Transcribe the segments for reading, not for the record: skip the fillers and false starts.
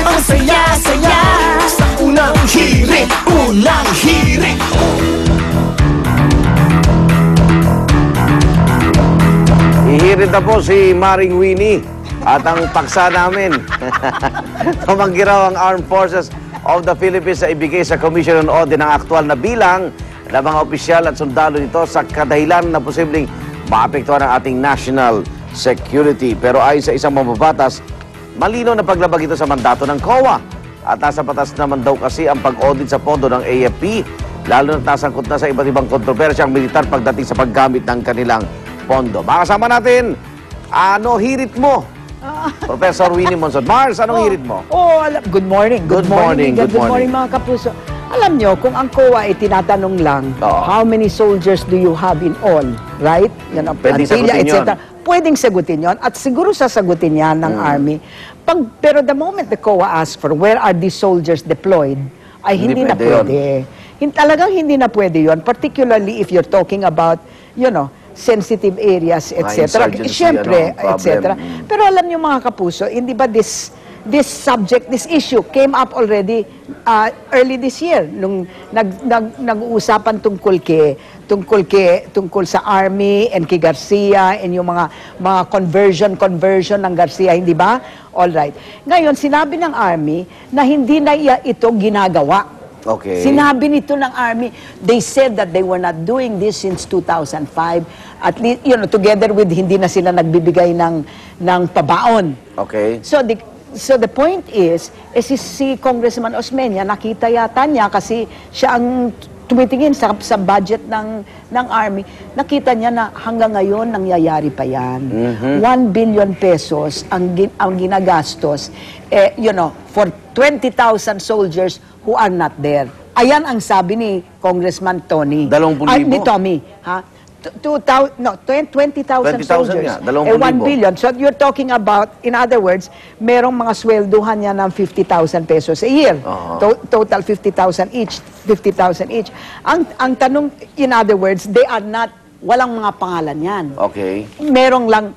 Ang saya-saya sa unang hirit, unang hirit. Ihirit na po si Maring Winnie at ang paksa namin. Tumanggi raw ang Armed Forces of the Philippines sa ibigay sa Commission on Audit ng aktual na bilang ng mga opisyal at sundalo nito sa kadahilan na posibleng maapektuhan ang ating national security. Pero ayon sa isang mababatas, malinaw na paglabag ito sa mandato ng COA. At nasa batas naman daw kasi ang pag-audit sa pondo ng AFP, lalo na nasangkot na sa iba't ibang kontrobersyang militar pagdating sa paggamit ng kanilang pondo. Makasama natin, ano hirit mo? Professor Winnie Monson. Mars, anong hirit mo? Good morning. Good morning Mga kapuso. Alam nyo, kung ang COA ay tinatanong lang, how many soldiers do you have in all? Right? Yan ang pwedeng sagutin yun. Pwedeng sagutin yun. At siguro sasagutin yan ng Army. Pero the moment the COA asks for where are these soldiers deployed, ay hindi na pwede. Talagang hindi na pwede yun. Particularly if you're talking about, sensitive areas, etc. Siyempre, etc. Pero alam niyo mga kapuso, hindi ba this issue came up already early this year nung nag-uusapan tungkol sa Army and kay Garcia and yung mga conversion ng Garcia, hindi ba? All right. Ngayon, sinabi ng Army na hindi na ito ginagawa. Okay. Sinabi nito ng Army, they said that they were not doing this since 2005. At least, together with hindi na sila nagbibigay ng pabaon. Okay. So the point is si Congressman Osmeña, nakita yata niya kasi siya ang tumitingin sa budget ng Army, nakita niya na hanggang ngayon nangyayari pa yan. 1 billion pesos ang ginagastos, for 20,000 soldiers who are not there. Ayan ang sabi ni Congressman Tony. 20,000? Ni Tommy. 20,000 soldiers. 1 billion. So you're talking about, in other words, merong mga swelduhan niya ng 50,000 pesos a year. Total 50,000 each. 50,000 each. Ang tanong, in other words, they are not, walang mga pangalan yan. Okay. Merong lang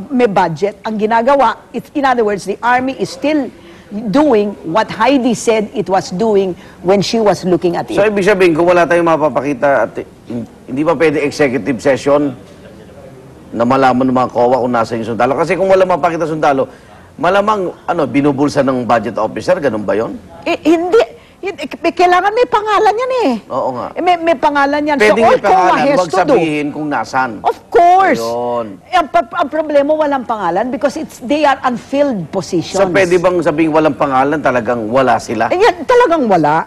may budget. Ang ginagawa, in other words, the Army is still doing what Heidi said it was doing when she was looking at it. So, ibig sabihin, kung wala tayong mapapakita at hindi pa pwede executive session na malaman ng mga COA kung nasa yung sundalo. Kasi kung wala mapapakita sundalo, malamang, binubulsa ng budget officer, ganun ba yun? Hindi. Kailangan may pangalan yan eh. Oo nga. May pangalan yan. Pwede so, may pangalan, huwag sabihin kung nasan. Of course. Ayun. Ang problema, walang pangalan because they are unfilled positions. So, pwede bang sabihin walang pangalan, talagang wala sila? Yan, talagang wala.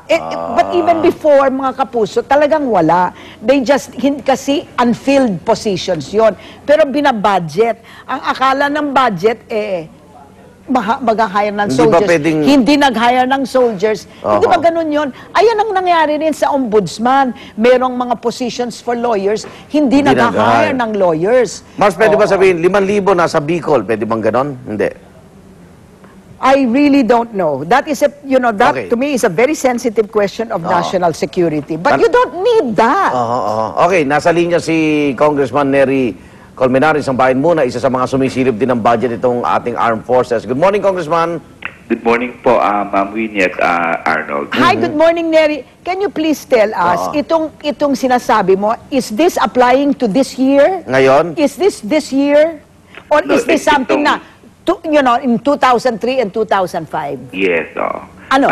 But even before, mga kapuso, talagang wala. They just, kasi unfilled positions yon. Pero binabudget. Ang akala ng budget, mag-hire ng soldiers. Hindi nag-hire ng soldiers. Hindi ba ganun yun? Ayan ang nangyari rin sa ombudsman. Merong mga positions for lawyers, hindi nag-hire ng lawyers. Mars, pwede ba sabihin, 5,000 nasa Bicol? Pwede bang ganon? Hindi. I really don't know. That is to me is a very sensitive question of national security. But you don't need that. Okay, nasa linya si Congressman Nery Colmenares ang bayan muna, isa sa mga sumisilip din ng budget itong ating armed forces. Good morning, Congressman. Good morning po, Ma'am Winnie at Arnold. Hi, good morning, Nery. Can you please tell us, itong sinasabi mo, is this applying to this year? Ngayon? Is this year? Or is this something na, in 2003 and 2005? Yes, Ano?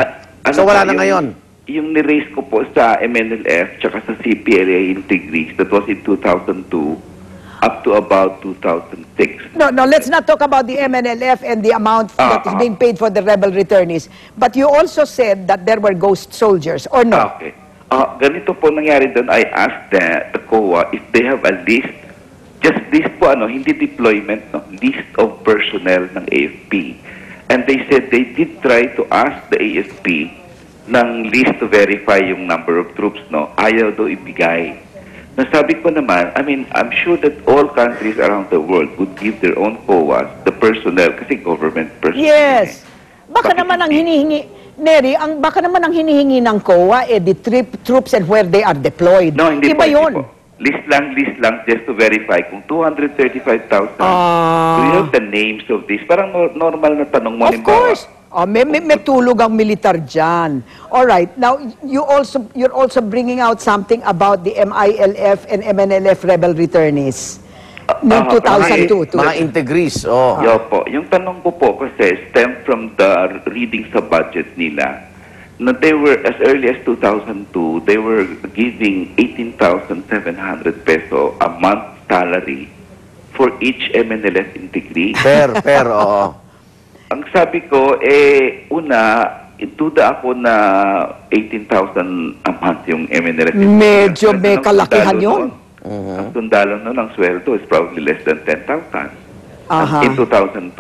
So wala na ngayon? Yung ni-raise ko po sa MNLF tsaka sa CPLA Integris, that was in 2002. Up to about 2006. No, let's not talk about the MNLF and the amount that is being paid for the rebel returnees. But you also said that there were ghost soldiers, or no? Okay. Ganito po nangyari doon, I asked the COA if they have a list, just list po, hindi deployment, list of personnel ng AFP. And they said they did try to ask the AFP ng list to verify yung number of troops, ayaw daw ibigay. Nasabi ko naman, I'm sure that all countries around the world would give their own COAs, the personnel, kasi government personnel. Yes. Baka naman ang hinihingi, Nery, baka naman ang hinihingi ng COA, the troops and where they are deployed. No, hindi Iba po, yun. List lang, just to verify. Kung 235,000, do you have the names of this? Parang normal na tanong mo. Of course. May tulog ang militar dyan. All right. Now, you're also bringing out something about the MILF and MNLF rebel returnees noong 2002. Mga integris, oh. Yo po. Yung tanong ko po kasi stem from the reading sa budget nila. Na they were, as early as 2002, they were giving 18,700 peso a month salary for each MNLF integree. Per, oo. Ang sabi ko, una, ituda ako na 18,000 a month yung MNLF. Medyo may kalakihan yun. Ang sundalo nun, ang sweldo is probably less than 10,000 Aha. in 2002.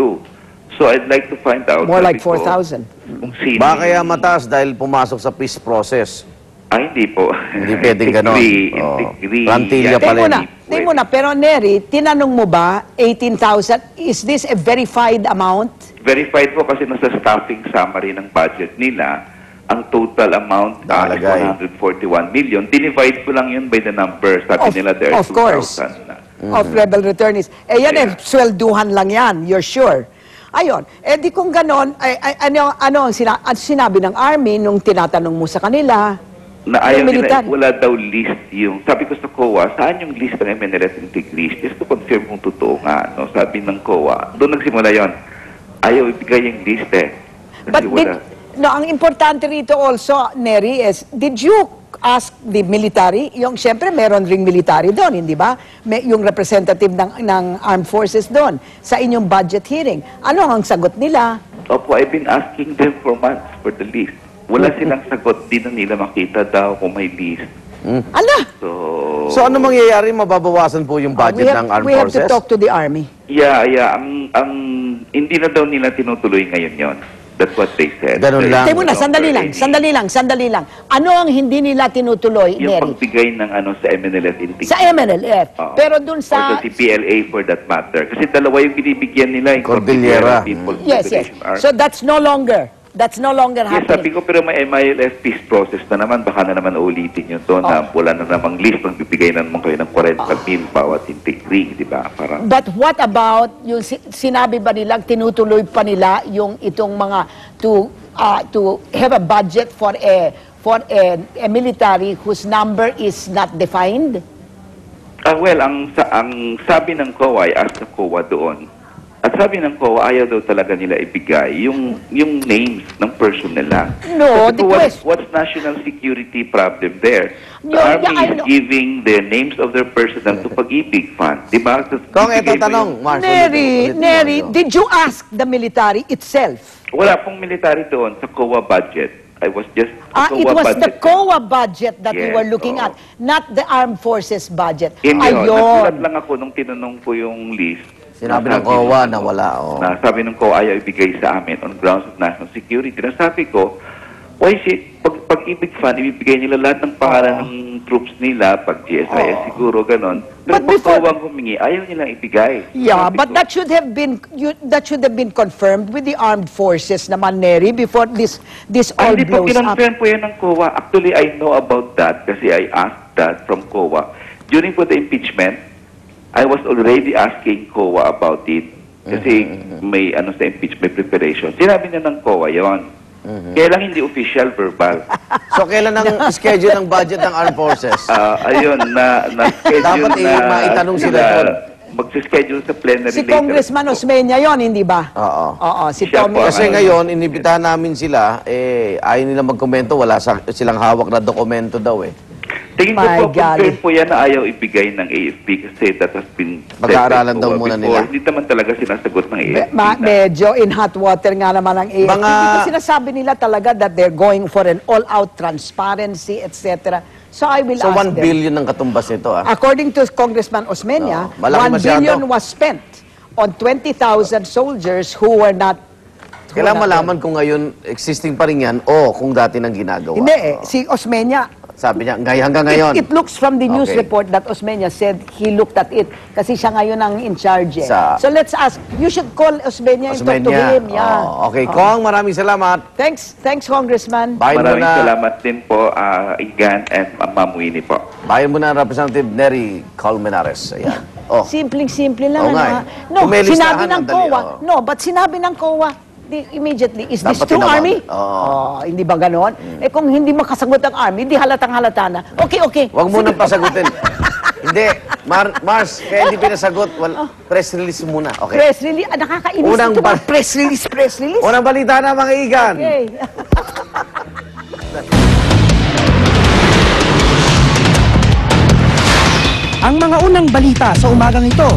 So I'd like to find out. More like sabi ko, 4,000. Kung sino Baka kaya yung- mataas dahil pumasok sa peace process. Hindi po. Hindi pwedeng ganon. Oo. Integree. Plantilla Yan, pala Tingnan yun. mo na. Tingnan mo na. Pero Neri, tinanong mo ba, 18,000, is this a verified amount? Verified po kasi nasa staffing summary ng budget nila, ang total amount is Nakalagay. 141 million. Dinivide ko lang yun by the number. Sabi nila there are Of course. 2,000 na. Of rebel returnees. Yan Yeah. swelduhan lang yan, you're sure. Ayun, di kung ganon, ano ang sinabi ng Army nung tinatanong mo sa kanila? Na ayaw Yung nila, militar. wala daw list yung, sabi ko sa COA, saan yung list ng MNLF integrees? Just to confirm kung totoo nga, no? Sabi ng COA, doon nagsimula yon. Ayaw ibigay yung list Kasi But wala. ang importante rito also, Neri, is, did you ask the military? Yung, siyempre, meron ring military doon, hindi ba? Yung representative ng armed forces doon, sa inyong budget hearing. Ano ang sagot nila? Opo, I've been asking them for months for the list. Wala silang sagot, di na nila makita daw kung may list. Ala! So ano mangyayari? Mababawasan po yung budget ng armed we have to forces? talk to the Army. Yeah. Ang hindi na daw nila tinutuloy ngayon yon. That's what they said. Ganun lang. Teka muna, sandali lang. Ano ang hindi nila tinutuloy, Yung Neri? pagbigay ng sa MNLF integrity. Sa MNLF. Oo. Pero dun Or sa... the CPLA for that matter. Kasi dalawa yung binibigyan nila. Yung Cordillera. People's Yes. Liberation Army. So that's no longer Yes, sabi happening. ko, pero may MILF peace process na naman. Baka na naman ulitin yun doon na wala na namang list. Magbibigay na naman kayo ng 40 mil bawat integrity, di ba? Parang, But what about yung sinabi ba nila, tinutuloy pa nila yung itong mga to have a budget for a military whose number is not defined? well, ang sabi ng COA, I asked the COA doon, at sabi ng COA, ayaw daw talaga nila ibigay yung names ng personnel lang. No, Sabi the ko, question- what's national security problem there? The No, Army yeah, I is know. giving the names of their personnel to Pag-ibig Fund. Di ba? Kung Bibigay ito mo tanong, yung- Marshal. Neri, did you ask the military itself? Wala pong military doon sa COA budget. I was just... It was the COA budget that we Yes, were looking oo. at, not the armed forces budget. Hindi, nagulat Ayun. lang ako nung tinanong ko yung list. Sinabi ng Sabi COA nila, na wala, oh. Na sabi ng COA ayaw ibigay sa amin on grounds of national security. Na sabi ko, why shit, Pag-ibig Fund, ibibigay nila lahat ng pangalan ng troops nila, pag GSIS siguro, ganon. Pero But pag before- COA ang humingi, ayaw nilang ibigay. Yeah, Sabi but ko, that should have been confirmed with the armed forces naman, Neri, before this all hindi po, blows up. kinonfirm po yan ng COA. Actually, I know about that kasi I asked that from COA. During po the impeachment, I was already asking COA about it kasi may sa impeachment preparation. Sinabi niya ng COA, yun. Kaya lang hindi official, verbal. So kailan ang schedule ng budget ng armed forces? Ayun, na-schedule Dapat maitanong sila doon. Magsischedule sa plenary Si later. Congressman Osmeña yon, hindi ba? Oo. Oo, si Siya Tommy. po. Kasi ngayon, inibitahan namin sila, ayaw nila magkomento, wala silang hawak na dokumento daw eh. Tingin ko My po, God. confirm po yan na ayaw ibigay ng AFP kasi that has been said by Pag-aaralan daw COA muna before. nila. Hindi naman talaga sinasagot ng AFP. Medyo in hot water nga naman ang AFP. Mga- Because sinasabi nila talaga that they're going for an all-out transparency, etc. So I will So ask 1 them. billion ng katumbas nito ah. According to Congressman Osmeña, No, malaki 1 masyado. billion was spent on 20,000 soldiers who were not... Kailangan malaman kung ngayon existing pa rin yan o kung dati nang ginagawa. Hindi si Osmeña, Sabi niya, hanggang ngayon. It looks from the news Okay. report that Osmeña said he looked at it kasi siya ngayon ang in charge. Eh. Sa- So let's ask, you should call Osmeña and talk to Osmeña. him. Yeah. Okay, Kong, maraming salamat. Thanks, Congressman. Bayan mo Maraming na, salamat din po, Igan and Ma'am Winnie po. bayan mo na Representative Nery Colmenares. Ayan. Oh. Simpleng-simple lang. Oo nga ano, eh. ha? No, Kung may sinabi listahan, ng ang dali, COA. oh. No, but sinabi ng COA, immediately, is this Dapat true, tinawag. Army? Oo. Hindi ba ganon? Eh kung hindi makasagot ang Army, di halatang halata na. Okay. Huwag mo nang pasagutin. Hindi. Mars, kaya hindi pinasagot. Press release muna. Okay. Press release, nakakainis Unang ito ba? ba- Press release. Unang balita na, mga igan. Okay. Ang mga unang balita sa umagang ito,